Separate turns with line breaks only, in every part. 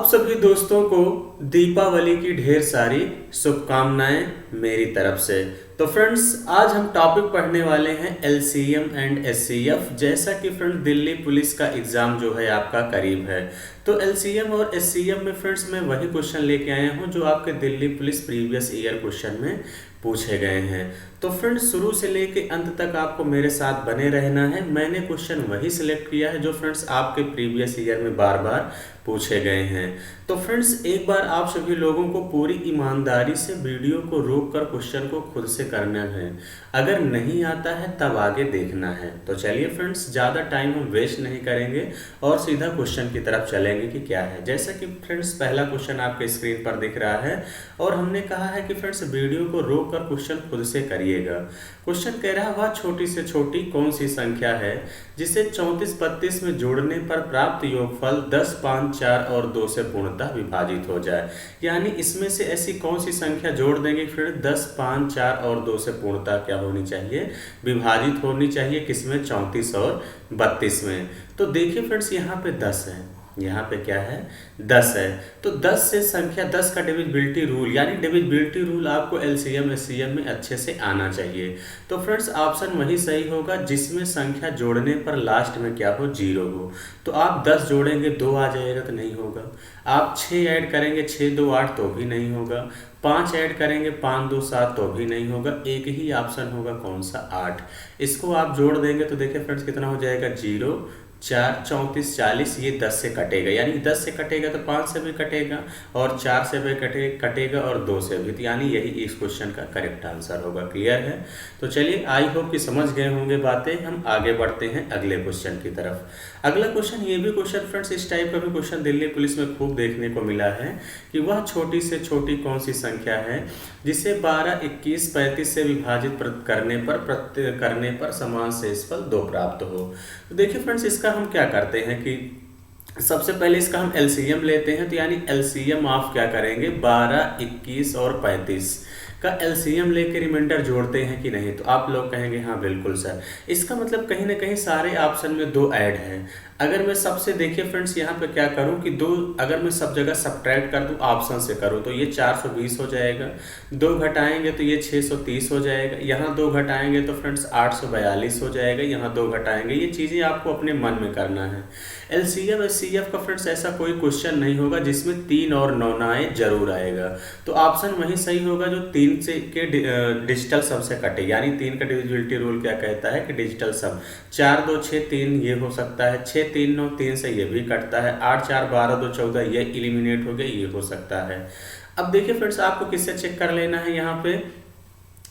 सभी दोस्तों को दीपावली की ढेर सारी शुभकामनाएं मेरी तरफ से। तो फ्रेंड्स, आज हम टॉपिक पढ़ने वाले हैं एलसीएम एंड एससीएफ। जैसा कि फ्रेंड्स दिल्ली पुलिस का एग्ज़ाम जो है आपका करीब है, तो एलसीएम और एससीएम में फ्रेंड्स मैं वही क्वेश्चन लेके आया हूं जो आपके Delhi police previous year question में पूछे गए हैं। तो फ्रेंड्स शुरू से लेके अंत तक आपको मेरे साथ बने रहना है। मैंने क्वेश्चन वही सिलेक्ट किया है जो फ्रेंड्स आपके प्रीवियस ईयर में बार बार पूछे गए हैं। तो फ्रेंड्स एक बार आप सभी लोगों को पूरी ईमानदारी से वीडियो को रोक कर क्वेश्चन को खुद से करना है। अगर नहीं आता है तब आगे देखना है। तो चलिए फ्रेंड्स, ज़्यादा टाइम हम वेस्ट नहीं करेंगे और सीधा क्वेश्चन की तरफ चलेंगे कि क्या है। जैसा कि फ्रेंड्स पहला क्वेश्चन आपके स्क्रीन पर दिख रहा है और हमने कहा है कि फ्रेंड्स वीडियो को रोक कर क्वेश्चन खुद से करिएगा। क्वेश्चन कह रहा है वह छोटी से छोटी कौन सी संख्या है जिसे 34-32 में जोड़ने पर प्राप्त योगफल 10, 5, 4 और 2 से पूर्णतः विभाजित हो जाए। यानी इसमें से ऐसी कौन सी संख्या जोड़ देंगे फिर 10, 5, 4 और 2 से पूर्णतः क्या होनी चाहिए, विभाजित होनी चाहिए, किसमें, 34 और 32 में। तो देखिए फ्रेंड्स यहाँ पे 10 है, यहाँ पे क्या है, 10 है। तो 10 से संख्या 10 का डिविजिबिलिटी रूल, यानी डिविजिबिलिटी रूल आपको एलसीएम एससीएम में अच्छे से आना चाहिए। तो फ्रेंड्स ऑप्शन वही सही होगा जिसमें संख्या जोड़ने पर लास्ट में क्या हो, 0 हो। तो आप 10 जोड़ेंगे 2 आ जाएगा तो नहीं होगा। आप 6 ऐड करेंगे 6 2 8 तो भी नहीं होगा। 5 ऐड करेंगे 5 2 7 तो भी नहीं होगा। एक ही ऑप्शन होगा, कौन सा, 8। इसको आप जोड़ देंगे तो देखिए फ्रेंड्स कितना हो जाएगा, 0 4 34 40। ये 10 से कटेगा, यानी 10 से कटेगा तो 5 से भी कटेगा और 4 से भी कटेगा और 2 से भी। तो यानी यही इस क्वेश्चन का करेक्ट आंसर होगा। क्लियर है? तो चलिए, आई होप कि समझ गए होंगे बातें। हम आगे बढ़ते हैं अगले क्वेश्चन की तरफ। अगला क्वेश्चन, ये भी क्वेश्चन फ्रेंड्स इस टाइप का भी क्वेश्चन दिल्ली पुलिस में खूब देखने को मिला है कि वह छोटी से छोटी कौन सी संख्या है जिसे 12, 21, 35 से विभाजित करने पर समान शेषफल 2 प्राप्त हो। तो देखिए फ्रेंड्स इसका हम क्या करते हैं कि सबसे पहले इसका हम एलसीएम लेते हैं। तो यानी एलसीएम आप क्या करेंगे, 12, 21 और 35 का एलसीएम लेके रिमाइंडर जोड़ते हैं कि नहीं। तो आप लोग कहेंगे हाँ बिल्कुल सर। इसका मतलब कहीं ना कहीं सारे ऑप्शन में 2 ऐड हैं। अगर मैं सबसे, देखिए फ्रेंड्स यहाँ पे क्या करूँ कि 2, अगर मैं सब जगह सब्ट्रैक्ट कर दूँ ऑप्शन से करूँ तो ये 420 हो जाएगा। 2 घटाएंगे तो ये 630 हो जाएगा। यहाँ 2 घटाएंगे तो फ्रेंड्स 842 हो जाएगा। यहाँ 2 घटाएंगे। ये चीज़ें आपको अपने मन में करना है। एलसीएम एचसीएफ का फ्रेंड्स ऐसा कोई क्वेश्चन नहीं होगा जिसमें 3 और 9 ना आए, जरूर आएगा। तो ऑप्शन वही सही होगा जो 3 से के डिजिटल सब से कटे। यानी 3 का डिविजिबिलिटी रूल क्या कहता है कि डिजिटल सब, 4 2 6 3 ये हो सकता है, 6 3 9 3 से ये भी कटता है, 8 4 12 2 14 ये एलिमिनेट हो गया, ये हो सकता है। अब देखिए फ्रेंड्स आपको किससे चेक कर लेना है यहाँ पे,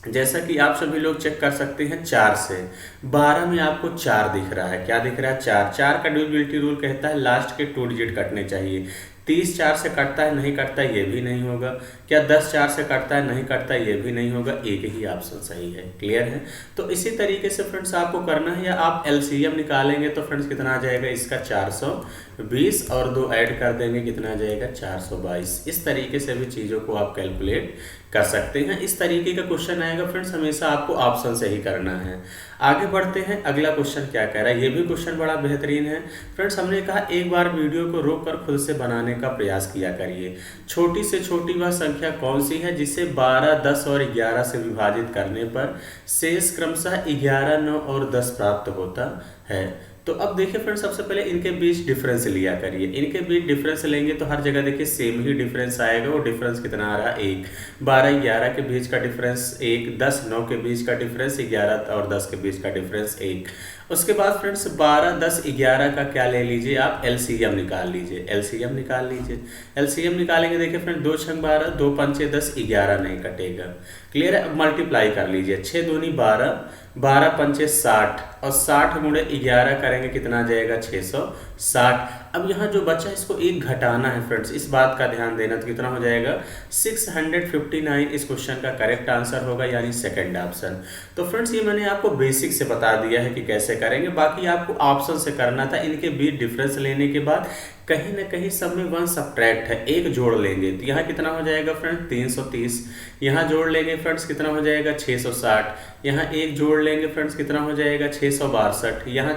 जैसा कि आप सभी लोग चेक कर सकते हैं 4 से। 12 में आपको 4 दिख रहा है, क्या दिख रहा है, 4। 4 का डिविजिबिलिटी रूल कहता है लास्ट के 2 डिजिट कटने चाहिए। 30 4 से कटता है, नहीं कटता, ये भी नहीं होगा। क्या 10 4 से कटता है, नहीं कटता, ये भी नहीं होगा। एक ही ऑप्शन सही है। क्लियर है? तो इसी तरीके से फ्रेंड्स आपको करना है। या आप एलसीएम निकालेंगे तो फ्रेंड्स कितना आ जाएगा इसका, 420 और 2 ऐड कर देंगे, कितना आ जाएगा, 422। इस तरीके से भी चीज़ों को आप कैलकुलेट कर सकते हैं। इस तरीके का क्वेश्चन आएगा फ्रेंड्स, हमेशा आपको ऑप्शन से ही करना है। आगे बढ़ते हैं। अगला क्वेश्चन क्या कह रहा है, ये भी क्वेश्चन बड़ा बेहतरीन है फ्रेंड्स। हमने कहा एक बार वीडियो को रोक कर खुद से बनाने का प्रयास किया करिए। छोटी से छोटी वह संख्या कौन सी है जिसे 12, 10 और 11 से विभाजित करने पर शेष क्रमशः 11, 9 और 10 प्राप्त होता है। तो अब देखिए फ्रेंड्स सबसे पहले इनके बीच डिफरेंस लिया करिए। इनके बीच डिफरेंस लेंगे तो हर जगह देखिए सेम ही डिफरेंस आएगा। वो डिफरेंस कितना आ रहा है, 1। 12 11 के बीच का डिफरेंस 1, 10 9 के बीच का डिफरेंस 11 और 10 के बीच का डिफरेंस 1। उसके बाद फ्रेंड्स 12, 10, 11 का क्या ले लीजिए आप, एलसीएम निकाल लीजिए। एलसीएम निकाल लीजिए। एलसीएम निकालेंगे, देखिए फ्रेंड 2 6 12, 2 5 10, 11 नहीं कटेगा। क्लियर है? अब मल्टीप्लाई कर लीजिए, 6 दूनी 12, 12 पंचे 60 और 60 गुणे 11 करेंगे, कितना आ जाएगा, 660। अब यहाँ जो बचा इसको 1 घटाना है फ्रेंड्स, इस बात का ध्यान देना। तो कितना हो जाएगा, 659 इस क्वेश्चन का करेक्ट आंसर होगा, यानी सेकंड ऑप्शन। तो फ्रेंड्स ये मैंने आपको बेसिक से बता दिया है कि कैसे करेंगे, बाकी आपको ऑप्शन से करना था। इनके बीच डिफरेंस लेने के बाद कहीं ना कहीं सब में 1 सब्ट्रैक्ट है, 1 जोड़ लेंगे तो यहाँ कितना हो जाएगा फ्रेंड्स, 330। यहाँ जोड़ लेंगे फ्रेंड्स कितना हो जाएगा, 660। यहाँ 1 जोड़ लेंगे फ्रेंड्स कितना हो जाएगा, 662। यहाँ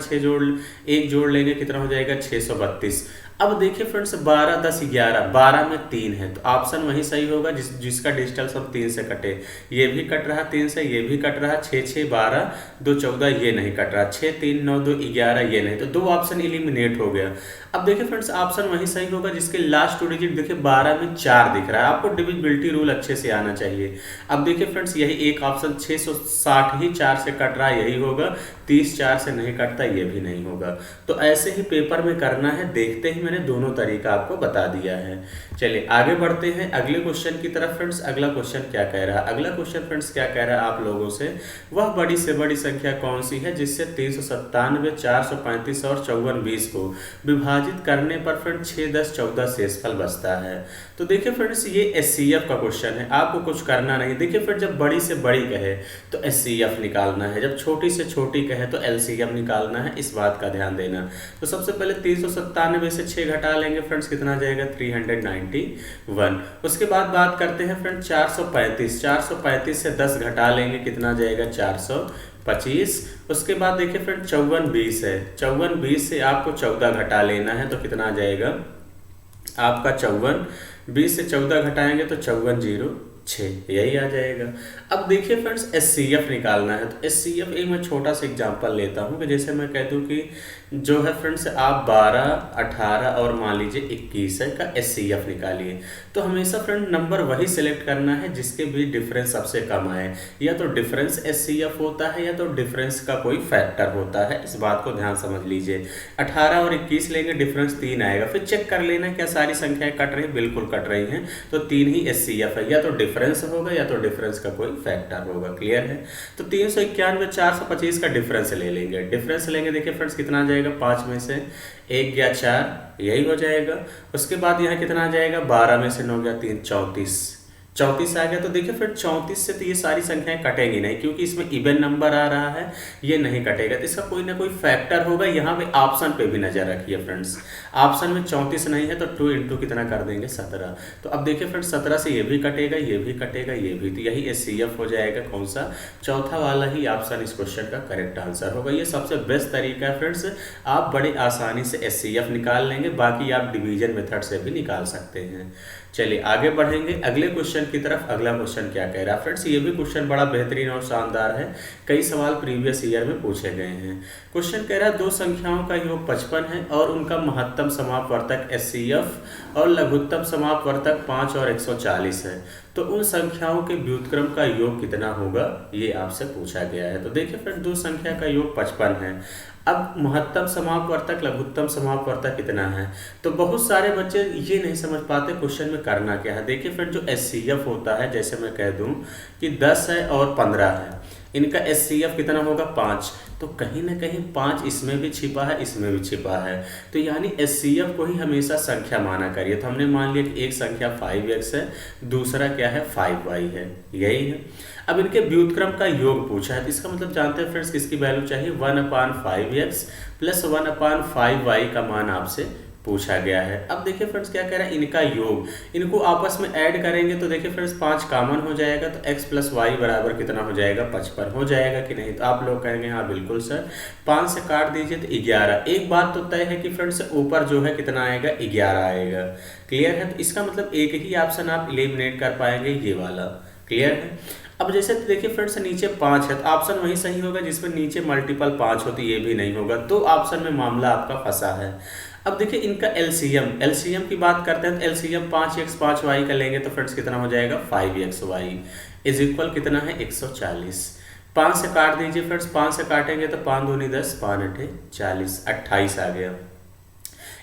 1 जोड़ लेंगे कितना हो जाएगा, 632। अब देखिए फ्रेंड्स 12, 10, 11, 12 में 3 है तो ऑप्शन वही सही होगा जिसका डिजिटल सब 3 से कटे। ये भी कट रहा 3 से, ये भी कट रहा 6, 6, 12, 2, 14, ये नहीं कट रहा 6, 3, 9, 2, 11, ये नहीं, तो 2 ऑप्शन एलिमिनेट हो गया। अब देखिए फ्रेंड्स ऑप्शन वही सही होगा जिसके लास्ट 2 डिजिट देखिए 12 में 4 दिख रहा है। आपको डिविजिबिलिटी रूल अच्छे से आना चाहिए। अब देखिए फ्रेंड्स यही एक ऑप्शन 660 ही 4 से कट रहा है, यही होगा। 30 4 से नहीं कटता, ये भी नहीं होगा। तो ऐसे ही पेपर में करना है। देखते ही मैंने दोनों तरीका आपको बता दिया है। चलिए आगे बढ़ते हैं अगले क्वेश्चन की तरफ। फ्रेंड्स अगला क्वेश्चन क्या कह रहा है? अगला क्वेश्चन फ्रेंड्स क्या कह रहा है आप लोगों से, वह बड़ी से बड़ी संख्या कौन सी है जिससे 397, 435 और 5420 को विभाजित करने पर फ्रेंड्स 6, 10, 14 शेषफल बचता है। तो देखिए फ्रेंड्स ये एचसीएफ का क्वेश्चन है, आपको कुछ करना नहीं। देखिए फ्रेंड्स जब बड़ी से बड़ी कहे तो एचसीएफ निकालना है, जब छोटी से छोटी कहे तो एलसीएम निकालना है, इस बात का ध्यान देना। तो सबसे पहले 397 से 6 घटा लेंगे फ्रेंड्स, कितना जाएगा 391। उसके बाद बात करते हैं फ्रेंड्स 435, 435 से 10 घटा लेंगे, कितना जाएगा 425। उसके बाद देखिए फ्रेंड 5420 है, 5420 से आपको 14 घटा लेना है, तो कितना आ जाएगा आपका 5420 से 14 घटाएंगे तो 5406, यही आ जाएगा। अब देखिए फ्रेंड्स एचसीएफ निकालना है। तो एचसीएफ एक मैं छोटा सा एग्जांपल लेता हूँ कि जैसे मैं कह दूँ कि जो है फ्रेंड्स आप 12, 18 और मान लीजिए 21 है का एचसीएफ निकालिए। तो हमेशा फ्रेंड नंबर वही सिलेक्ट करना है जिसके बीच डिफरेंस सबसे कम आए। या तो डिफरेंस एचसीएफ होता है या तो डिफरेंस का कोई फैक्टर होता है, इस बात को ध्यान समझ लीजिए। 18 और 21 लेंगे, डिफरेंस 3 आएगा। फिर चेक कर लेना क्या सारी संख्याएं कट रही, बिल्कुल कट रही हैं, तो 3 ही एचसीएफ है। या तो डिफरेंस होगा या तो डिफरेंस का कोई फैक्टर होगा। क्लियर है? तो 391, 425 का डिफरेंस ले लेंगे। डिफरेंस लेंगे, देखिए फ्रेंड्स कितना आ जाएगा, 5 में से 1 गया 4, यही हो जाएगा। उसके बाद यहाँ कितना आ जाएगा, 12 में से 9 गया 3, 34 आ गया। तो देखिए फिर 34 से तो ये सारी संख्याएं कटेंगी नहीं, क्योंकि इसमें इवन नंबर आ रहा है, ये नहीं कटेगा। तो इसका कोई ना कोई फैक्टर होगा। यहाँ पे ऑप्शन पे भी नजर रखिए फ्रेंड्स, ऑप्शन में 34 नहीं है तो 2 इंटू कितना कर देंगे 17। तो अब देखिए फ्रेंड्स 17 से ये भी कटेगा, ये भी कटेगा, ये भी, तो यही एचसीएफ हो जाएगा। कौन सा? चौथा वाला ही ऑप्शन इस क्वेश्चन का करेक्ट आंसर होगा। ये सबसे बेस्ट तरीका है फ्रेंड्स, आप बड़े आसानी से एचसीएफ निकाल लेंगे। बाकी आप डिवीजन मेथड से भी निकाल सकते हैं। चलिए आगे बढ़ेंगे अगले क्वेश्चन की तरफ। अगला क्वेश्चन क्या कह रहा है फ्रेंड्स, ये भी क्वेश्चन बड़ा बेहतरीन और शानदार है। कई सवाल प्रीवियस ईयर में पूछे गए हैं। क्वेश्चन कह रहा है दो संख्याओं का योग 55 है और उनका महत्तम समापवर्तक एचसीएफ और लघुत्तम समापवर्तक 5 और 140 है। तो उन संख्याओं के व्युत्क्रम का योग कितना होगा, ये आपसे पूछा गया है। तो देखिए फ्रेंड दो संख्या का योग 55 है। अब महत्तम समापवर्तक लघुत्तम समापवर्तक कितना है, तो बहुत सारे बच्चे ये नहीं समझ पाते क्वेश्चन में करना क्या है। देखिए फ्रेंड जो एचसीएफ होता है, जैसे मैं कह दूं कि 10 है और 15 है, इनका एचसीएफ कितना होगा 5। तो कहीं ना कहीं 5 इसमें भी छिपा है, इसमें भी छिपा है। तो यानी एचसीएफ को ही हमेशा संख्या माना करिए। तो हमने मान लिया कि एक संख्या 5x है, दूसरा क्या है 5y है, यही है। अब इनके व्युत्क्रम का योग पूछा है, तो इसका मतलब जानते हैं फ्रेंड्स किसकी वैल्यू चाहिए, 1/5x प्लस 1/5y का मान आपसे पूछा गया है। अब देखिए फ्रेंड्स क्या कह रहा है, इनका योग, इनको आपस में ऐड करेंगे तो देखिए फ्रेंड्स 5 कॉमन हो जाएगा, तो x प्लस वाई बराबर कितना हो जाएगा 55 हो जाएगा कि नहीं। तो आप लोग कहेंगे हाँ बिल्कुल सर। 5 से काट दीजिए तो 11। एक बात तो तय है कि फ्रेंड्स ऊपर जो है कितना आएगा 11 आएगा। क्लियर है? तो इसका मतलब एक ही ऑप्शन आप एलिमिनेट कर पाएंगे, ये वाला। क्लियर है? अब जैसे देखिए फ्रेंड्स नीचे 5 है, तो ऑप्शन वही सही होगा जिसमें नीचे मल्टीपल 5 होती, ये भी नहीं होगा। तो ऑप्शन में मामला आपका फंसा है। अब देखिए इनका एलसीएम की बात करते हैं, तो एलसीएम 5x 5y का लेंगे तो फ्रेंड्स कितना हो जाएगा 5xy इज इक्वल कितना है 140। 5 से काट दीजिए फ्रेंड्स, 5 से काटेंगे तो 5 दूनी 10, 5 8 40, 28 आ गया।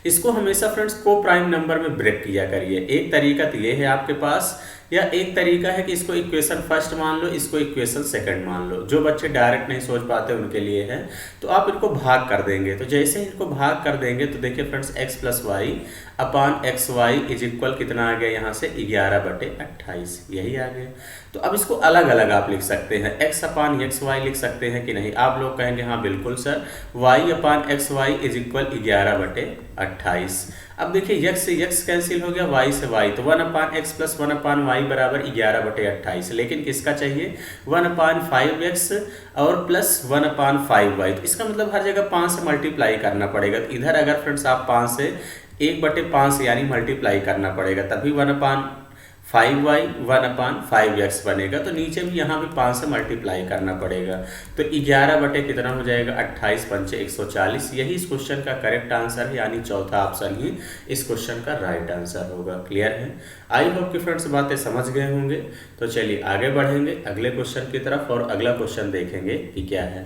इसको हमेशा फ्रेंड्स को प्राइम नंबर में ब्रेक किया करिए। एक तरीका तो ये है आपके पास, या एक तरीका है कि इसको इक्वेशन फर्स्ट मान लो, इसको इक्वेशन सेकंड मान लो। जो बच्चे डायरेक्ट नहीं सोच पाते उनके लिए है, तो आप इनको भाग कर देंगे। तो जैसे ही इनको भाग कर देंगे तो देखिए friends x plus Y upon X Y is equal कितना आ गया यहाँ से 11/28, यही आ गया। तो अब इसको अलग अलग आप लिख सकते हैं, x अपान एक्स वाई लिख सकते हैं कि नहीं। आप लोग कहेंगे हाँ बिल्कुल sir. y upon X Y is equal 11/28। अब देखिए x से x कैंसिल हो गया, y से y, तो 1/x प्लस 1/y बराबर 11/28। लेकिन किसका चाहिए 1/5x और प्लस 1/5y। तो इसका मतलब हर जगह 5 से मल्टीप्लाई करना पड़ेगा। तो इधर अगर फ्रेंड्स आप 5 से 1/5 से यानी मल्टीप्लाई करना पड़ेगा, तभी 1/5y 1/5x बनेगा। तो नीचे भी यहाँ भी 5 से मल्टीप्लाई करना पड़ेगा। तो 11 बटे कितना हो जाएगा, 28 पंचे 140। यही इस क्वेश्चन का करेक्ट आंसर है, यानी चौथा ऑप्शन ही इस क्वेश्चन का राइट आंसर होगा। क्लियर है? आई होप कि फ्रेंड्स बातें समझ गए होंगे। तो चलिए आगे बढ़ेंगे अगले क्वेश्चन की तरफ और अगला क्वेश्चन देखेंगे कि क्या है।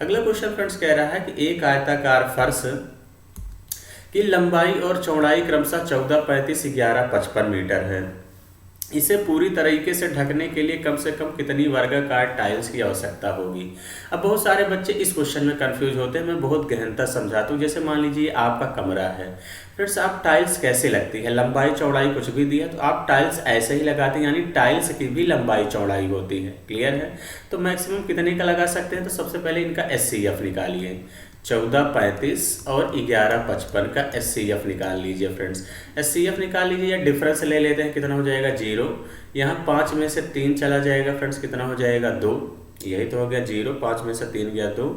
अगला क्वेश्चन फ्रेंड्स कह रहा है कि एक आयताकार फर्श की लंबाई और चौड़ाई क्रमशः 14, 35, 11, 55 मीटर है। इसे पूरी तरीके से ढकने के लिए कम से कम कितनी वर्गाकार टाइल्स की आवश्यकता होगी। अब बहुत सारे बच्चे इस क्वेश्चन में कंफ्यूज होते हैं, मैं बहुत गहनता समझाता हूँ। जैसे मान लीजिए आपका कमरा है, फ्रेंड्स आप टाइल्स कैसे लगती है, लंबाई चौड़ाई कुछ भी दिया तो आप टाइल्स ऐसे ही लगाते हैं, यानी टाइल्स की भी लंबाई चौड़ाई होती है। क्लियर है? तो मैक्सिमम कितने का लगा सकते हैं? तो सबसे पहले इनका SCF निकालिए। 14, 35 और 11, 55 का SCF निकाल लीजिए फ्रेंड्स। SCF निकाल लीजिए या डिफरेंस ले लेते हैं, कितना हो जाएगा 0। यहाँ 5 में से 3 चला जाएगा फ्रेंड्स, कितना हो जाएगा 2। यही तो हो गया 0, 5 में से 3 गया 2।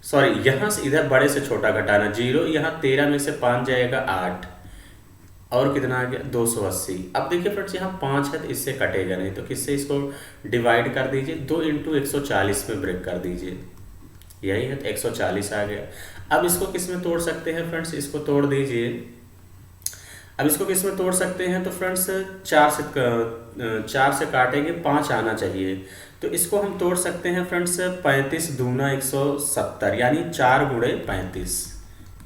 सॉरी, यहाँ से इधर बड़े से छोटा घटाना 0। यहाँ 13 में से 5 जाएगा 8 और कितना आ गया 280। अब देखिए फ्रेंड्स यहाँ 5 है तो इससे कटेगा नहीं, तो किससे इसको डिवाइड कर दीजिए, 2 × 140 में ब्रेक कर दीजिए। यही है तो 140 आ गया। अब इसको किस में तोड़ सकते हैं फ्रेंड्स, इसको तोड़ दीजिए। अब इसको किस में तोड़ सकते हैं? तो फ्रेंड्स 4 से काटेंगे, 5 आना चाहिए। तो इसको हम तोड़ सकते हैं फ्रेंड्स 35 दूना 170, यानी 4 × 35।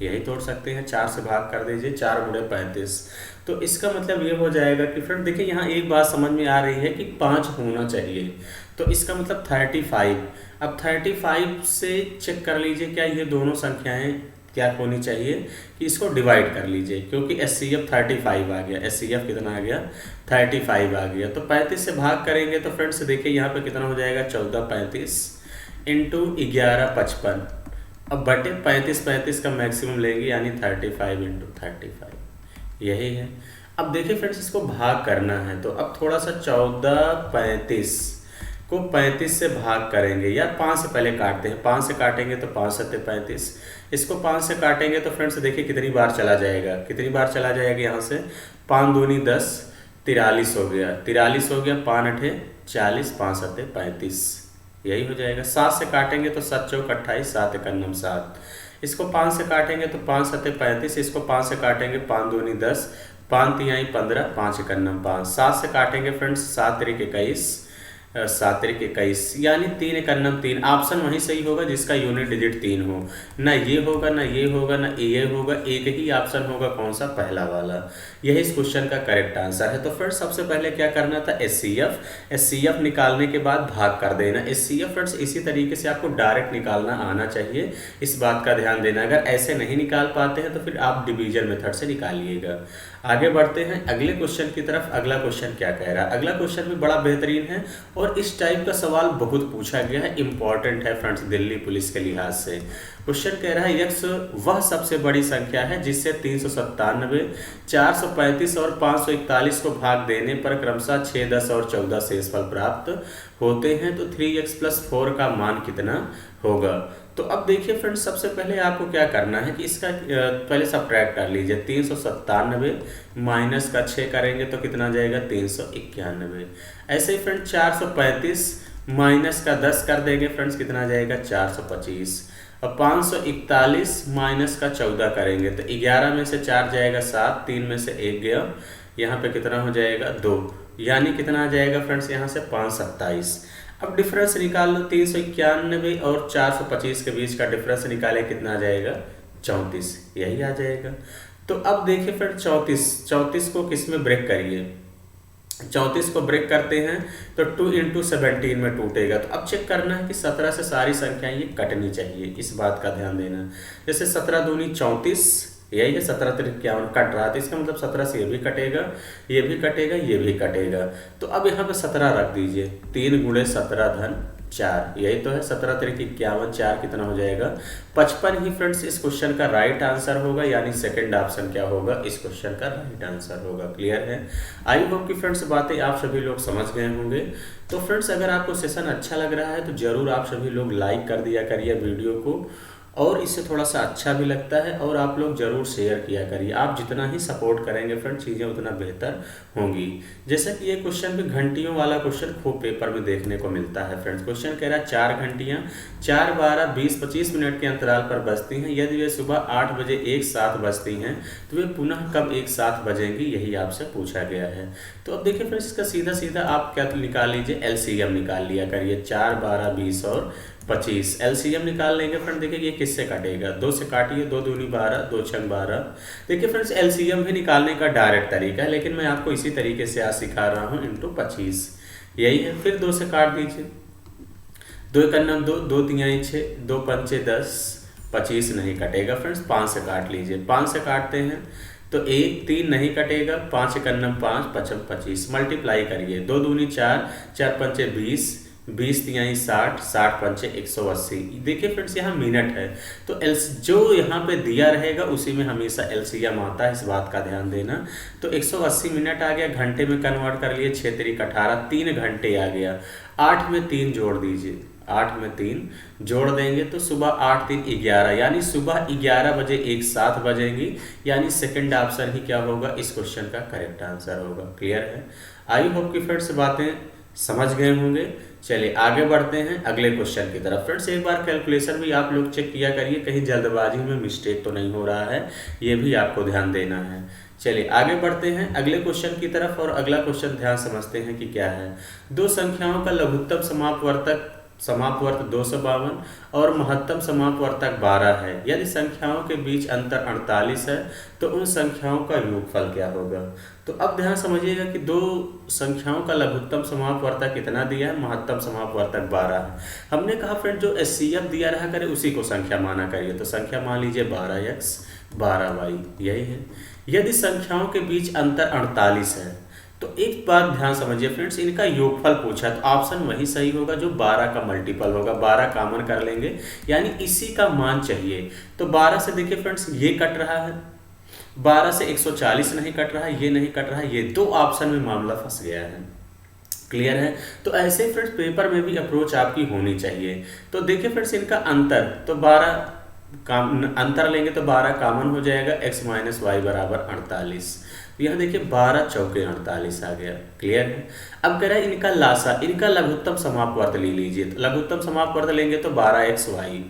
यही तोड़ सकते हैं, 4 से भाग कर दीजिए, 4 × 35। तो इसका मतलब ये हो जाएगा कि फ्रेंड देखिए यहाँ एक बात समझ में आ रही है कि 5 होना चाहिए, तो इसका मतलब 35। अब 35 से चेक कर लीजिए क्या ये दोनों संख्याएं क्या होनी चाहिए कि इसको डिवाइड कर लीजिए, क्योंकि SCF 35 आ गया। SCF कितना आ गया? 35 आ गया। तो 35 से भाग करेंगे तो फ्रेंड्स देखिए यहाँ पे कितना हो जाएगा, 14, 35 × 11, 55। अब बटे 35 का मैक्सिमम लेंगे, यानी 35 × 35। यही है। अब देखिए फ्रेंड्स इसको भाग करना है, तो अब थोड़ा सा 14, 35 को 35 से भाग करेंगे, यार 5 से पहले काटते हैं। 5 से काटेंगे तो 5 7 35। इसको 5 से काटेंगे तो फ्रेंड्स देखिए कितनी बार चला जाएगा, कितनी बार चला जाएगा यहाँ से, 5 दूनी 10, 43 हो गया, 43 हो गया, 5 8 40, 5 7 35। यही हो जाएगा। 7 से काटेंगे तो 7 चौक 28, 7 1 9 7। इसको 5 से काटेंगे तो 5 7 35। इसको 5 से काटेंगे, 5 दूनी 10, 5 3 15, 5 1 9 5। 7 से काटेंगे फ्रेंड्स, 7 3 21, 7 3 21, यानी 3 1 9 3। ऑप्शन वही सही होगा जिसका यूनिट डिजिट 3 हो। ना ये होगा, ना ये होगा, ना ये होगा, एक ही ऑप्शन होगा, कौन सा? पहला वाला। यही इस क्वेश्चन का करेक्ट आंसर है। तो फ्रेंड्स सबसे पहले क्या करना था, SCF निकालने के बाद भाग कर देना। SCF फ्रेंड्स इसी तरीके से आपको डायरेक्ट निकालना आना चाहिए, इस बात का ध्यान देना। अगर ऐसे नहीं निकाल पाते हैं तो फिर आप डिवीजन मेथड से निकालिएगा। आगे बढ़ते हैं अगले क्वेश्चन की तरफ। अगला क्वेश्चन क्या कह रहा है? अगला क्वेश्चन भी बड़ा बेहतरीन है और इस टाइप का सवाल बहुत पूछा गया है, इंपॉर्टेंट है फ्रेंड्स दिल्ली पुलिस के लिहाज से। क्वेश्चन कह रहा है x वह सबसे बड़ी संख्या है जिससे 397, 435 और 541 को भाग देने पर क्रमशः 6, 10 और 14 शेषफल प्राप्त होते हैं, तो 3x + 4 का मान कितना होगा? तो अब देखिए फ्रेंड्स सबसे पहले आपको क्या करना है कि इसका पहले सब्ट्रैक्ट कर लीजिए। 397 माइनस का 6 करेंगे तो कितना जाएगा, 391। ऐसे ही फ्रेंड्स 435 माइनस का 10 कर देंगे फ्रेंड्स, कितना जाएगा, 425। और 541 माइनस का 14 करेंगे तो 11 में से 4 जाएगा 7, 3 में से 1 गया, यहाँ पे कितना हो जाएगा 2, यानी कितना आ जाएगा फ्रेंड्स यहाँ से 527। अब डिफरेंस निकाल लो, 391 और 425 के बीच का डिफरेंस निकाले, कितना आ जाएगा 34। यही आ जाएगा। तो अब देखिए फ्रेंड 34 को किस में ब्रेक करिए, 34 को ब्रेक करते हैं तो 2 × 17 में टूटेगा। तो अब चेक करना है कि 17 से सारी संख्याएं ये कटनी चाहिए, इस बात का ध्यान देना। जैसे 17 दूनी 34, यही है, 17 3 51 कट रहा है, तो इसका मतलब 17 से ये भी कटेगा, ये भी कटेगा, ये भी कटेगा। तो अब यहाँ पे 17 रख दीजिए, 3 × 17 = 4, यही तो है। 17 3 51, 4 कितना हो जाएगा 55 ही फ्रेंड्स इस क्वेश्चन का राइट आंसर होगा, यानी सेकंड ऑप्शन क्या होगा, इस क्वेश्चन का राइट आंसर होगा। क्लियर है? आई होप कि फ्रेंड्स बातें आप सभी लोग समझ गए होंगे। तो फ्रेंड्स अगर आपको सेशन अच्छा लग रहा है तो जरूर आप सभी लोग लाइक कर दिया करिए वीडियो को, और इससे थोड़ा सा अच्छा भी लगता है। और आप लोग ज़रूर शेयर किया करिए, आप जितना ही सपोर्ट करेंगे फ्रेंड चीज़ें उतना बेहतर होंगी। जैसा कि ये क्वेश्चन भी घंटियों वाला क्वेश्चन खूब पेपर में देखने को मिलता है फ्रेंड्स। क्वेश्चन कह रहा है 4 घंटियाँ 4, 12, 20, 25 मिनट के अंतराल पर बजती हैं। यदि वे सुबह 8 बजे एक साथ बजती हैं तो वे पुनः कब एक साथ बजेंगी, यही आपसे पूछा गया है। तो अब देखिए फ्रेंड्स इसका सीधा सीधा आप क्या निकाल लीजिए, एलसीएम निकाल लिया करिए। 4, 12, 20 और 25 एलसीएम निकाल लेंगे फ्रेंड। देखिए ये किससे काटेगा, 2 से काटिए, 2 दूनी 12, 2 छंग 12। देखिए फ्रेंड्स एलसीएम भी निकालने का डायरेक्ट तरीका है, लेकिन मैं आपको इसी तरीके से आज सिखा रहा हूँ, इंटू 25 यही है। फिर 2 से काट दीजिए, 2 एक 2, 2 तिहाई 6, 2 पंचे 10, 25 नहीं कटेगा फ्रेंड्स। 5 से काट लीजिए, 5 से काटते हैं तो 1, 3 नहीं कटेगा, 5 एक 5, 5 25 मल्टीप्लाई करिए, 2 दूनी 4, 4 पंचे 20, 20 तिहाई 60, 60 पंचे 180। देखिए फ्रेंड्स यहाँ मिनट है तो एल जो यहाँ पे दिया रहेगा उसी में हमेशा एलसीएम आता है, इस बात का ध्यान देना। तो 180 मिनट आ गया, घंटे में कन्वर्ट कर लिए, 6 तिरिक 18, 3 घंटे आ गया। 8 में 3 जोड़ दीजिए, 8 में 3 जोड़ देंगे तो सुबह 8 3 11, यानी सुबह 11 बजे एक साथ बजेंगी, यानी सेकंड ऑप्शन ही क्या होगा, इस क्वेश्चन का करेक्ट आंसर होगा। क्लियर है? आई होप कि फ्रेंड्स बातें समझ गए होंगे। चलिए आगे बढ़ते हैं अगले क्वेश्चन की तरफ। फ्रेंड्स एक बार कैलकुलेशन भी आप लोग चेक किया करिए, कहीं जल्दबाजी में मिस्टेक तो नहीं हो रहा है, ये भी आपको ध्यान देना है। चलिए आगे बढ़ते हैं अगले क्वेश्चन की तरफ, और अगला क्वेश्चन ध्यान समझते हैं कि क्या है। दो संख्याओं का लघुत्तम समापवर्त 252 और महत्तम समापवर्तक 12 है। यदि संख्याओं के बीच अंतर 48 है तो उन संख्याओं का योगफल क्या होगा। तो अब ध्यान समझिएगा कि दो संख्याओं का लघुत्तम समापवर्तक कितना दिया है, महत्तम समापवर्तक 12 है। हमने कहा फ्रेंड जो एचसीएफ दिया रहा करे उसी को संख्या माना करिए, तो संख्या मान लीजिए 12x 12y, यही है। यदि संख्याओं के बीच अंतर 48 है तो एक बात ध्यान समझिए फ्रेंड्स, इनका योगफल पूछा तो ऑप्शन वही सही होगा जो 12 का मल्टीपल होगा। 12 कॉमन कर लेंगे, यानी इसी का मान चाहिए। तो 12 से देखिए फ्रेंड्स ये कट रहा है, 12 से 140 नहीं कट रहा है, ये नहीं कट रहा है, ये दो ऑप्शन में मामला फंस गया है। क्लियर है? तो ऐसे ही फ्रेंड्स पेपर में भी अप्रोच आपकी होनी चाहिए। तो देखिए फ्रेंड्स इनका अंतर, तो 12 अंतर लेंगे तो 12 कॉमन हो जाएगा, x माइनस वाई बराबर 48। तो यहाँ देखिए 12 चौके 48 आ गया। क्लियर है? अब कह रहा है इनका लासा, इनका लघुत्तम समापवर्त ले लीजिए। तो लघुत्तम समापवर्त लेंगे तो 12xy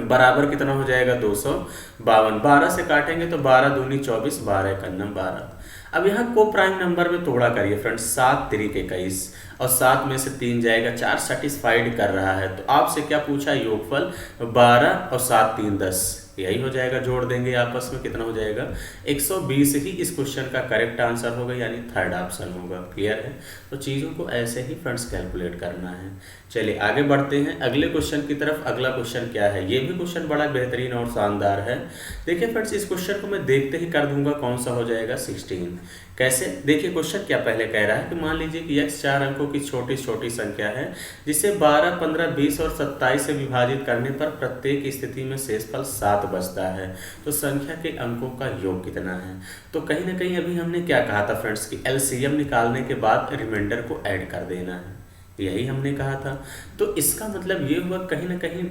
बराबर कितना हो जाएगा 252। 12 से काटेंगे तो 12 दूनी 24, 12 एक 12। अब यहाँ को प्राइम नंबर में तोड़ा करिए फ्रेंड्स, 7 तिरिक 21 और 7 में से 3 जाएगा, 4 सेटिस्फाइड कर रहा है। तो आपसे क्या पूछा, योगफल 12 और 7 3 10, यही हो जाएगा। जोड़ देंगे आपस में, कितना हो जाएगा 120 ही इस क्वेश्चन का करेक्ट आंसर होगा, यानी थर्ड ऑप्शन होगा। क्लियर है? तो चीज़ों को ऐसे ही फ्रेंड्स कैलकुलेट करना है। चलिए आगे बढ़ते हैं अगले क्वेश्चन की तरफ। अगला क्वेश्चन क्या है, ये भी क्वेश्चन बड़ा बेहतरीन और शानदार है। देखिए फ्रेंड्स इस क्वेश्चन को मैं देखते ही कर दूंगा कौन सा हो जाएगा 16। कैसे? देखिए क्वेश्चन क्या पहले कह रहा है कि मान लीजिए कि x 4 अंकों की छोटी छोटी संख्या है जिसे 12, 15, 20 और 27 से विभाजित करने पर प्रत्येक स्थिति में शेषफल 7 बचता है। तो संख्या के अंकों का योग कितना है। तो कहीं ना कहीं अभी हमने क्या कहा था फ्रेंड्स कि एलसीएम निकालने के बाद रिमाइंडर को ऐड कर देना है, यही हमने कहा था। तो इसका मतलब ये हुआ कहीं ना कहीं,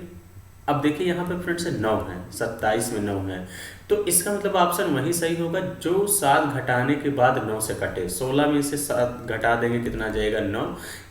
अब देखिए यहाँ पे फ्रेंड्स 9 है, 27 में 9 है, तो इसका मतलब ऑप्शन वही सही होगा जो 7 घटाने के बाद 9 से कटे। 16 में से 7 घटा देंगे, कितना जाएगा 9,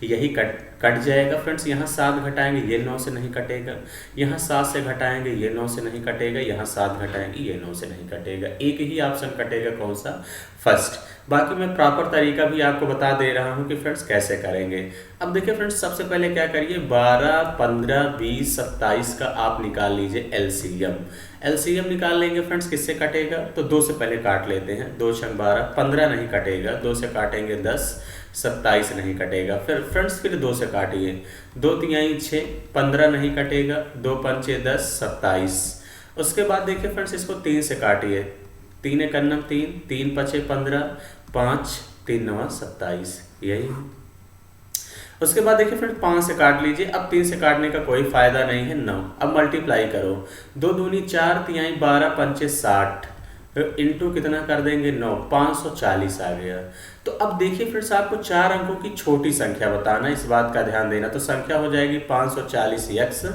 यही कट जाएगा फ्रेंड्स। यहाँ 7 घटाएंगे, ये 9 से नहीं कटेगा। यहाँ 7 से घटाएंगे, ये 9 से नहीं कटेगा। यहाँ 7 घटाएंगे, ये 9 से नहीं कटेगा। एक ही ऑप्शन कटेगा, कौन सा, फर्स्ट। बाकी मैं प्रॉपर तरीका भी आपको बता दे रहा हूँ कि फ्रेंड्स कैसे करेंगे। अब देखिए फ्रेंड्स सबसे पहले क्या करिए, 12, 15, 20, 27 का आप निकाल लीजिए एलसीएम। एलसीएम निकाल लेंगे फ्रेंड्स, किससे कटेगा, तो 2 से पहले काट लेते हैं। 2 छंग 12, 15 नहीं कटेगा, 2 से काटेंगे 10, 27 नहीं कटेगा। फिर फ्रेंड्स फिर 2 से काटिए, 2 तिहाई 6, 15 नहीं कटेगा, 2 पंचे 10, 27। उसके बाद देखिए फ्रेंड्स इसको 3 से काटिए, 3 एक 3, 3 पचे 15, 5 3 9 27, यही है। उसके बाद देखिए फ्रेंड 5 से काट लीजिए। अब 3 से काटने का कोई फायदा नहीं है, 9। अब मल्टीप्लाई करो, 2 दूनी 4, तिहाई 12, पंचे 60, इंटू कितना कर देंगे 9, 540 आ गया। तो अब देखिए फ्रेंड्स आपको 4 अंकों की छोटी संख्या बताना, इस बात का ध्यान देना। तो संख्या हो जाएगी 540x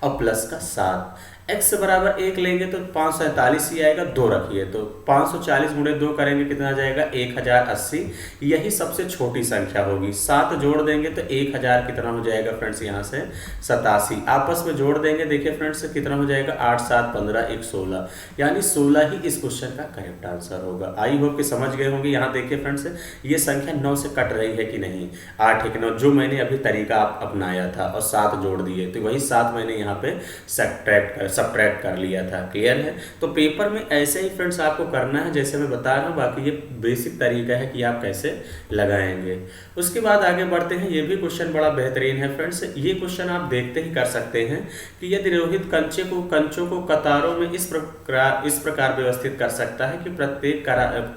और प्लस का 7। x बराबर 1 लेंगे तो 547 ही आएगा, 2 रखिए तो 540 गुणे 2 करेंगे कितना आ जाएगा 1080। यही सबसे छोटी संख्या होगी। 7 जोड़ देंगे तो 1000 कितना हो जाएगा फ्रेंड्स यहाँ से 87। आपस में जोड़ देंगे देखिए फ्रेंड्स कितना हो जाएगा 8 7 15 1 16, यानी 16 ही इस क्वेश्चन का करेक्ट आंसर होगा। आई होप कि समझ गए होंगे। यहाँ देखिए फ्रेंड्स ये संख्या 9 से कट रही है कि नहीं, 8 1 9 जो मैंने अभी तरीका अपनाया था और 7 जोड़ दिए तो वही 7 मैंने यहाँ पे सब्ट्रैक्ट कर लिया था। क्लियर है। तो पेपर में ऐसे ही फ्रेंड्स आपको करना है जैसे मैं बता रहा हूँ, बाकी ये बेसिक तरीका है कि आप कैसे लगाएंगे। उसके बाद आगे बढ़ते हैं। ये भी क्वेश्चन बड़ा बेहतरीन है फ्रेंड्स। ये क्वेश्चन आप देखते ही कर सकते हैं कि यदि रोहित कंचों को कतारों में इस प्रकार व्यवस्थित कर सकता है कि प्रत्येक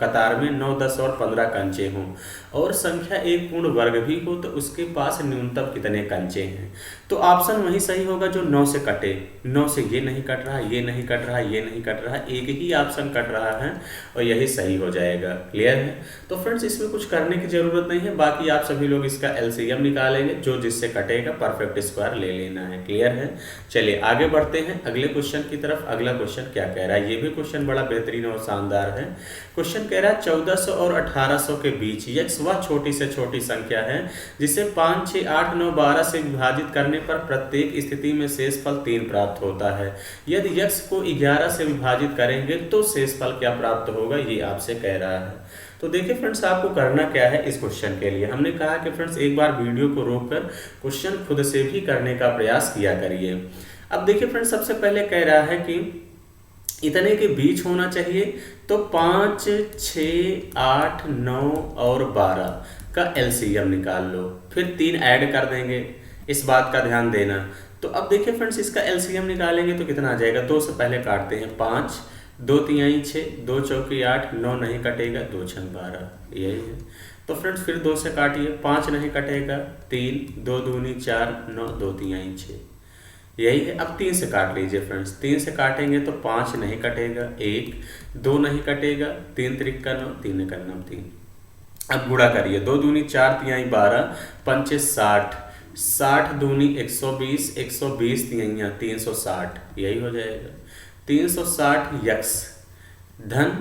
कतार में 9 10 और 15 कंचे हों और संख्या एक पूर्ण वर्ग भी हो, तो उसके पास न्यूनतम कितने कंचे हैं। तो ऑप्शन वही सही होगा जो 9 से कटे। 9 से ये नहीं कट रहा, ये नहीं कट रहा, ये नहीं कट रहा, एक ही ऑप्शन कट रहा है और यही सही हो जाएगा। क्लियर है। तो फ्रेंड्स इसमें कुछ करने की जरूरत नहीं है, बाकी आप सभी लोग इसका एलसीएम निकालेंगे, जो जिससे कटेगा परफेक्ट स्क्वायर ले लेना है। क्लियर है। चलिए आगे बढ़ते हैं अगले क्वेश्चन की तरफ। अगला क्वेश्चन क्या कह रहा है, ये भी क्वेश्चन बड़ा बेहतरीन और शानदार है। क्वेश्चन कह रहा है 1400 और 1800 के बीच x वह छोटी से छोटी संख्या है जिसे 5 6 8 9 12 से विभाजित करने पर प्रत्येक स्थिति में शेषफल 3 प्राप्त होता है। यदि x को 11 से विभाजित करेंगे तो शेषफल क्या प्राप्त होगा, ये आपसे कह रहा है। तो देखिए फ्रेंड्स आपको करना क्या है इस क्वेश्चन के लिए। हमने कहा कि फ्रेंड्स एक बार वीडियो को रोककर क्वेश्चन खुद से भी करने का प्रयास किया करिए। अब देखिए फ्रेंड्स सबसे पहले कह रहा है कि इतने के बीच होना चाहिए, तो 5 6 8 9 और 12 का एलसीएम निकाल लो, फिर 3 ऐड कर देंगे, इस बात का ध्यान देना। तो अब देखिए फ्रेंड्स इसका एलसीएम निकालेंगे तो कितना आ जाएगा, 2 से पहले काटते हैं, 5 2 3 6 2 चौकी 8 9 नहीं कटेगा, 2 6 12 यही है। तो फ्रेंड्स फिर 2 से काटिए, 5 नहीं कटेगा, 3 2 दूनी 4 9 2 3 6 यही है। अब 3 से काट लीजिए फ्रेंड्स, 3 से काटेंगे तो 5 नहीं कटेगा, 1 2 नहीं कटेगा, 3 3 का 9 3 का 9 3। अब गुणा करिए, 2 दूनी 4 3 12 5 60 60 दूनी 120 120 तिहाइयाँ 360 यही हो जाएगा। 360 यक्स धन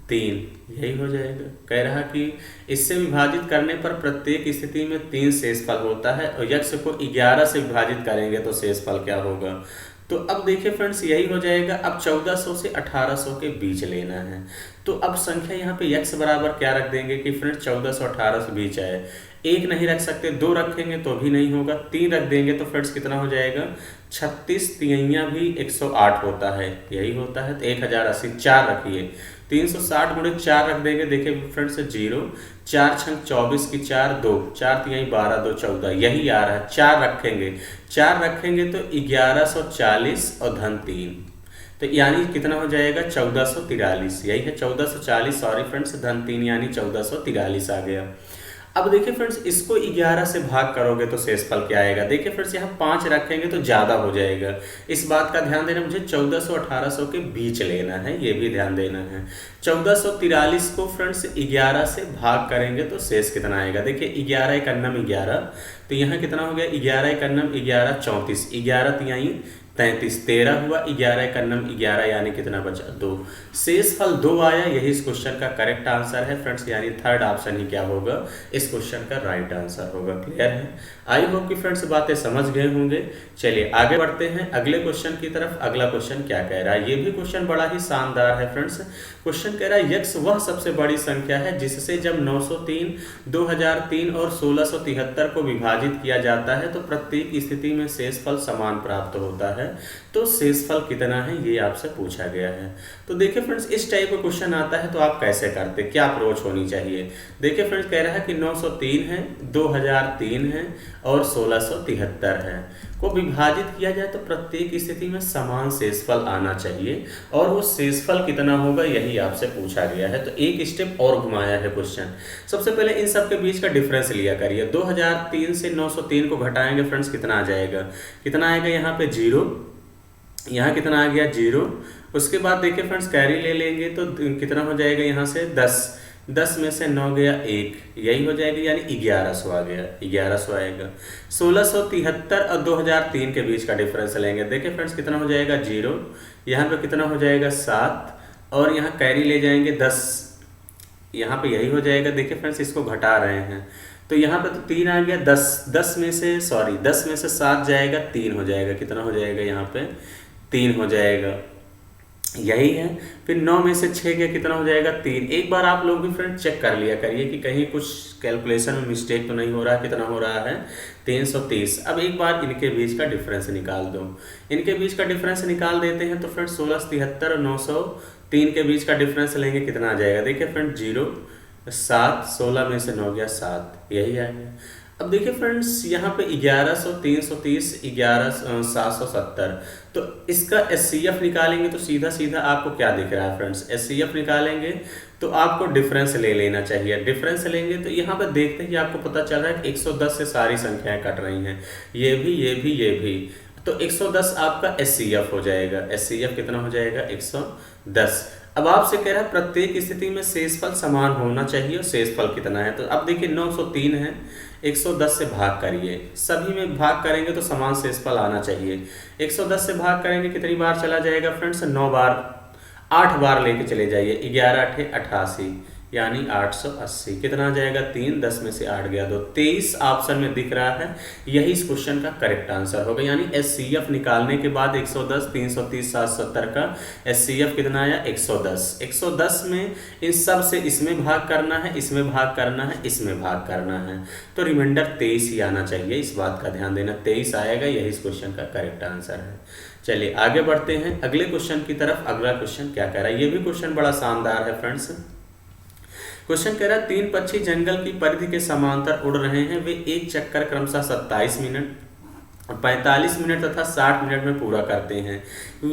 3 यही हो जाएगा। कह रहा कि इससे विभाजित करने पर प्रत्येक स्थिति में 3 शेषफल होता है और यक्स को 11 से विभाजित करेंगे तो शेषफल क्या होगा। तो अब देखिए फ्रेंड्स यही हो जाएगा। अब 1400 से 1800 के बीच लेना है, तो अब संख्या यहाँ पे x बराबर क्या रख देंगे कि फ्रेंड्स 1400 1800 बीच है, 1 नहीं रख सकते, 2 रखेंगे तो भी नहीं होगा, 3 रख देंगे तो फ्रेंड्स कितना हो जाएगा 36 तिहाइयाँ भी 108 होता है, यही होता है। तो 1080 4 रखिए, 360 गुणे 4 रख देंगे, देखिए फ्रेंड्स 0 4 छंग 24 की 4 2 4 तिहाई 12 2 14 यही आ रहा है। 4 रखेंगे तो 1140 और धन 3, तो यानी कितना हो जाएगा 1443 यही है। 1440 सॉरी फ्रेंड्स, धन 3 यानी 1443 आ गया। अब देखिए फ्रेंड्स इसको 11 से भाग करोगे तो शेषफल क्या आएगा। देखिए फ्रेंड्स यहाँ 5 रखेंगे तो ज़्यादा हो जाएगा, इस बात का ध्यान देना। मुझे 1400 1800 के बीच लेना है, ये भी ध्यान देना है। 1443 को फ्रेंड्स 11 से भाग करेंगे तो शेष कितना आएगा। देखिए 11 एक अन्नम 11, तो यहाँ कितना हो गया 11 एक अन्नम 11 34, 11 तिहाई 33 13 हुआ, 11 एक अन्नम 11 यानी कितना बचा 2, शेषफल 2 आया। यही इस क्वेश्चन का करेक्ट आंसर है फ्रेंड्स, यानी थर्ड ऑप्शन ही क्या होगा इस क्वेश्चन का राइट आंसर होगा। क्लियर है। आई होप कि फ्रेंड्स बातें समझ गए होंगे। चलिए आगे बढ़ते हैं अगले क्वेश्चन की तरफ। अगला क्वेश्चन क्या कह रहा है, ये भी क्वेश्चन बड़ा ही शानदार है फ्रेंड्स। क्वेश्चन कह रहा है यक्स वह सबसे बड़ी संख्या है जिससे जब 903 2003 और 1673 को विभाजित किया जाता है तो प्रत्येक स्थिति में शेषफल समान प्राप्त होता है। तो शेषफल कितना है ये आपसे पूछा गया है। तो देखिए फ्रेंड्स इस टाइप का क्वेश्चन आता है तो आप कैसे करते, क्या अप्रोच होनी चाहिए। देखिए फ्रेंड्स कह रहा है कि 903 है, 2003 है और 1673 है को विभाजित किया जाए तो प्रत्येक स्थिति में समान शेषफल आना चाहिए, और वो शेषफल कितना होगा यही आपसे पूछा गया है। तो एक स्टेप और घुमाया है क्वेश्चन। सबसे पहले इन सब के बीच का डिफरेंस लिया करिए। 2003 से 903 को घटाएंगे फ्रेंड्स कितना आ जाएगा, कितना आएगा यहाँ पे 0, यहाँ कितना आ गया 0। उसके बाद देखिए फ्रेंड्स कैरी ले लेंगे तो कितना हो जाएगा यहाँ से 10, 10 में से 9 गया 1, यही हो जाएगा, यानी 1100 आ गया, 1100 आएगा। 1673 और 2003 के बीच का डिफरेंस लेंगे। देखिए फ्रेंड्स कितना हो जाएगा 0, यहाँ पे कितना हो जाएगा 7, और यहाँ कैरी ले जाएंगे 10, यहाँ पे यही हो जाएगा। देखिए फ्रेंड्स इसको घटा रहे हैं तो यहाँ पे तो 3 आ गया, 10 में से 7 जाएगा, 3 हो जाएगा, कितना हो जाएगा यहाँ पे 3 हो जाएगा, यही है। फिर 9 में से 6 गया, कितना हो जाएगा 3। एक बार आप लोग भी फ्रेंड चेक कर लिया करिए कि कहीं कुछ कैलकुलेशन में मिस्टेक तो नहीं हो रहा है। कितना हो रहा है 330। अब एक बार इनके बीच का डिफरेंस निकाल दो, इनके बीच का डिफरेंस निकाल देते हैं। तो फ्रेंड 1673 और 903 के बीच का डिफरेंस लेंगे, कितना आ जाएगा। देखिए फ्रेंड 0 7, 16 में से 9 गया 7, यही आएगा। अब देखिए फ्रेंड्स यहाँ पे 1100, 330, 770, तो इसका एचसीएफ निकालेंगे तो सीधा सीधा आपको क्या दिख रहा है फ्रेंड्स, एचसीएफ निकालेंगे तो आपको डिफरेंस ले लेना चाहिए। डिफरेंस लेंगे तो यहाँ पे देखते हैं कि आपको पता चल रहा है कि 110 से सारी संख्याएं कट रही हैं, ये भी, ये भी, ये भी, तो 110 आपका एचसीएफ हो जाएगा। एचसीएफ कितना हो जाएगा 110। अब आपसे कह रहा है प्रत्येक स्थिति में शेषफल समान होना चाहिए, और शेषफल कितना है। तो अब देखिए 903 है, 110 से भाग करिए, सभी में भाग करेंगे तो समान शेषफल आना चाहिए। 110 से भाग करेंगे कितनी बार चला जाएगा फ्रेंड्स, 9 बार, 8 बार लेके चले जाइए, 11 8 88, यानी 880, कितना आ जाएगा 3, 10 में से 8 गया 2, 23 ऑप्शन में दिख रहा है, यही इस क्वेश्चन का करेक्ट आंसर होगा। यानी एचसीएफ निकालने के बाद 110, 330, 770 का एचसीएफ कितना आया 110। 110 में इन सब से इसमें भाग करना है, इसमें भाग करना है, इसमें भाग करना है, तो रिमाइंडर 23 ही आना चाहिए, इस बात का ध्यान देना, 23 आएगा, यही इस क्वेश्चन का करेक्ट आंसर है। चलिए आगे बढ़ते हैं अगले क्वेश्चन की तरफ। अगला क्वेश्चन क्या कह रहा है, ये भी क्वेश्चन बड़ा शानदार है फ्रेंड्स। क्वेश्चन कह रहा है 3 पक्षी जंगल की परिधि के समांतर उड़ रहे हैं, वे एक चक्कर क्रमशः 27 मिनट, 45 मिनट तथा 60 मिनट में पूरा करते हैं।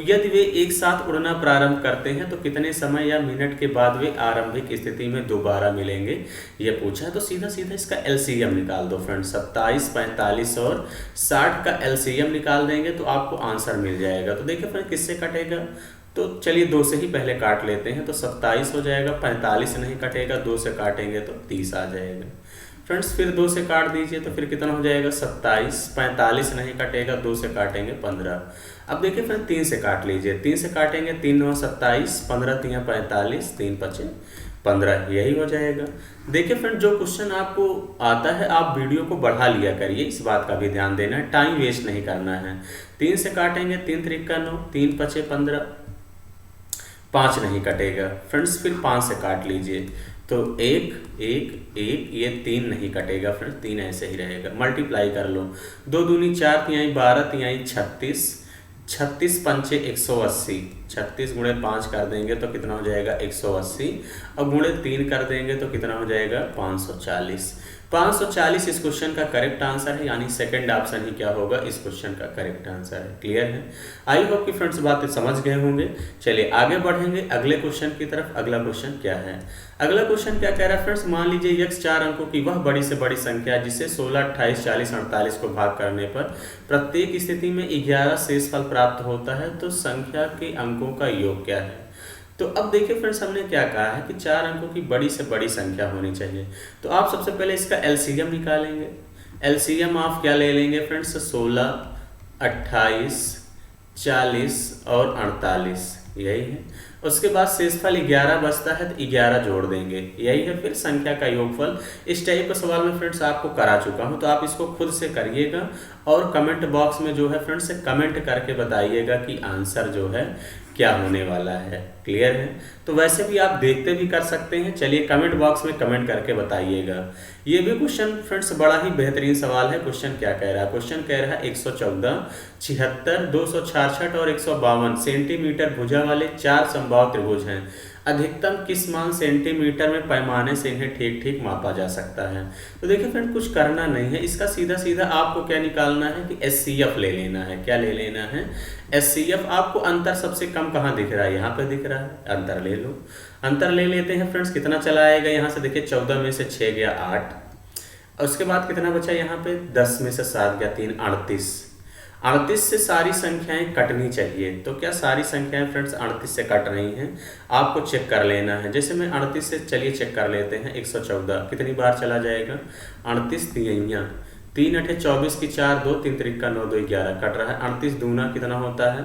यदि वे एक साथ उड़ना प्रारंभ करते हैं तो कितने समय या मिनट के बाद वे आरंभिक स्थिति में दोबारा मिलेंगे, ये पूछा है। तो सीधा सीधा इसका एलसीएम निकाल दो फ्रेंड्स, 27, 45 और 60 का एलसीएम निकाल देंगे तो आपको आंसर मिल जाएगा। तो देखिए फ्रेंड किससे कटेगा, तो चलिए 2 से ही पहले काट लेते हैं, तो 27 हो जाएगा, 45 नहीं कटेगा, 2 से काटेंगे तो 30 आ जाएगा फ्रेंड्स। फिर 2 से काट दीजिए तो फिर कितना हो जाएगा 27, 45 नहीं कटेगा, 2 से काटेंगे 15। अब देखिए फ्रेंड 3 से काट लीजिए, 3 से काटेंगे, 3 9 27, 15 3 45, 3 5 15, यही हो जाएगा। देखिए फ्रेंड जो क्वेश्चन आपको आता है आप वीडियो को बढ़ा लिया करिए, इस बात का भी ध्यान देना है, टाइम वेस्ट नहीं करना है। 3 से काटेंगे, 3 3 9, 3 5 15, 5 नहीं कटेगा फ्रेंड्स, फिर 5 से काट लीजिए तो 1 1 1, ये 3 नहीं कटेगा फ्रेंड्स, 3 ऐसे ही रहेगा। मल्टीप्लाई कर लो, 2 दूनी 4, 3 12, 3 36, 36 पंचे 180, 36 गुणे 5 कर देंगे तो कितना हो जाएगा 180, और गुणे 3 कर देंगे तो कितना हो जाएगा 540। 540 इस क्वेश्चन का करेक्ट आंसर है, यानी सेकंड ऑप्शन ही क्या होगा इस क्वेश्चन का करेक्ट आंसर है। क्लियर है, आई होप कि फ्रेंड्स बातें समझ गए होंगे। चलिए आगे बढ़ेंगे अगले क्वेश्चन की तरफ। अगला क्वेश्चन क्या है, अगला क्वेश्चन क्या कह रहा है फ्रेंड्स, मान लीजिए यक्ष 4 अंकों की वह बड़ी से बड़ी संख्या जिसे 16, 28, 40, 48 को भाग करने पर प्रत्येक स्थिति में 11 शेषफल प्राप्त होता है, तो संख्या के अंकों का योग क्या है। तो अब देखिए फ्रेंड्स हमने क्या कहा है कि 4 अंकों की बड़ी से बड़ी संख्या होनी चाहिए, तो आप सबसे पहले इसका एलसीएम निकालेंगे। एलसीएम आप क्या ले लेंगे फ्रेंड्स, 16, 28, 40 और 48, यही है। उसके बाद शेषफल 11 बचता है तो 11 जोड़ देंगे, यही है फिर संख्या का योगफल। इस टाइप का सवाल में फ्रेंड्स आपको करा चुका हूं, तो आप इसको खुद से करिएगा और कमेंट बॉक्स में जो है फ्रेंड्स कमेंट करके बताइएगा कि आंसर जो है क्या होने वाला है। क्लियर है, तो वैसे भी आप देखते भी कर सकते हैं। चलिए कमेंट बॉक्स में कमेंट करके बताइएगा। ये भी क्वेश्चन फ्रेंड्स बड़ा ही बेहतरीन सवाल है। क्वेश्चन क्या कह रहा है, क्वेश्चन कह रहा है 114, 76, 266 और 152 सेंटीमीटर भुजा वाले 4 समबाहु त्रिभुज हैं। अधिकतम किस मान सेंटीमीटर में पैमाने से इन्हें ठीक ठीक मापा जा सकता है। तो देखिए फ्रेंड कुछ करना नहीं है, इसका सीधा सीधा आपको क्या निकालना है कि एचसीएफ ले लेना है। क्या ले लेना है, एचसीएफ। आपको अंतर सबसे कम कहाँ दिख रहा है, यहाँ पे दिख रहा है, अंतर ले लो। अंतर ले लेते हैं फ्रेंड्स, कितना चला आएगा यहाँ से, देखिए 14 में से 6 गया 8, और उसके बाद कितना बचा यहाँ पे, 10 में से 7 गया 3, 38, 38 से सारी संख्याएं कटनी चाहिए। तो क्या सारी संख्याएं फ्रेंड्स 38 से कट रही हैं? आपको चेक कर लेना है। जैसे मैं 38 से, चलिए चेक कर लेते हैं। 114 कितनी बार चला जाएगा? 38 तिहैया, 3 अठे 24 की 4, 2 3 त्रिका 9 2 11 कट रहा है। 38 दूना कितना होता है?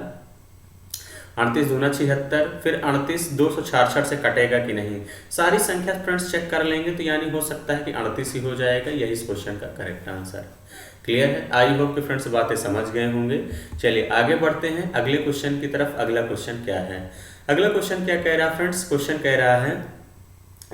38 दूना 76। फिर 38 266 से कटेगा कि नहीं? सारी संख्या फ्रेंड्स चेक कर लेंगे तो यानी हो सकता है कि 38 ही हो जाएगा। यही इस क्वेश्चन का करेक्ट आंसर। क्लियर है? आई होप कि फ्रेंड्स बातें समझ गए होंगे। चलिए आगे बढ़ते हैं अगले क्वेश्चन की तरफ। अगला क्वेश्चन क्या है? अगला क्वेश्चन क्या कह रहा है फ्रेंड्स? क्वेश्चन कह रहा है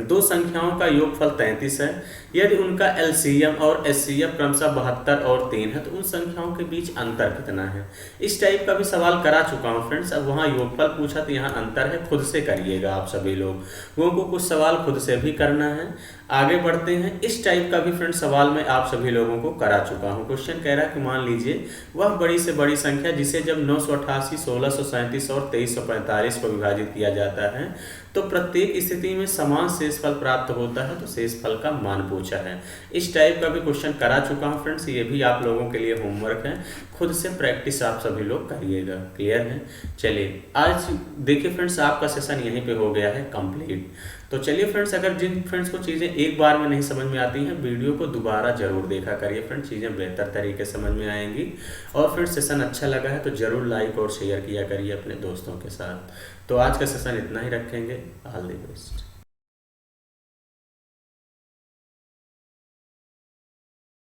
दो संख्याओं का योगफल 33 है। यदि उनका एलसीएम और एचसीएफ क्रमशः 72 और 3 है तो उन संख्याओं के बीच अंतर कितना है? इस टाइप का भी सवाल करा चुका हूँ फ्रेंड्स। अब वहाँ योगफल पूछा तो यहाँ अंतर है। खुद से करिएगा आप सभी लोगों को कुछ सवाल खुद से भी करना है। आगे बढ़ते हैं। इस टाइप का भी फ्रेंड्स सवाल मैं आप सभी लोगों को करा चुका हूँ। क्वेश्चन कह रहा है कि मान लीजिए वह बड़ी से बड़ी संख्या जिसे जब 988, 1637 और 2345 को विभाजित किया जाता है तो प्रत्येक स्थिति में समान शेषफल प्राप्त होता है, तो शेषफल का मान पूछा है। इस टाइप का भी क्वेश्चन करा चुका हूँ फ्रेंड्स। ये भी आप लोगों के लिए होमवर्क है, खुद से प्रैक्टिस आप सभी लोग करिएगा। क्लियर है? चलिए आज देखिए फ्रेंड्स आपका सेशन यहीं पे हो गया है कंप्लीट। तो चलिए फ्रेंड्स, अगर जिन फ्रेंड्स को चीज़ें एक बार में नहीं समझ में आती हैं, वीडियो को दोबारा जरूर देखा करिए फ्रेंड्स, चीज़ें बेहतर तरीके से समझ में आएंगी। और फ्रेंड्स सेशन अच्छा लगा है तो ज़रूर लाइक और शेयर किया करिए अपने दोस्तों के साथ। तो आज का सेशन इतना ही रखेंगे। All the best.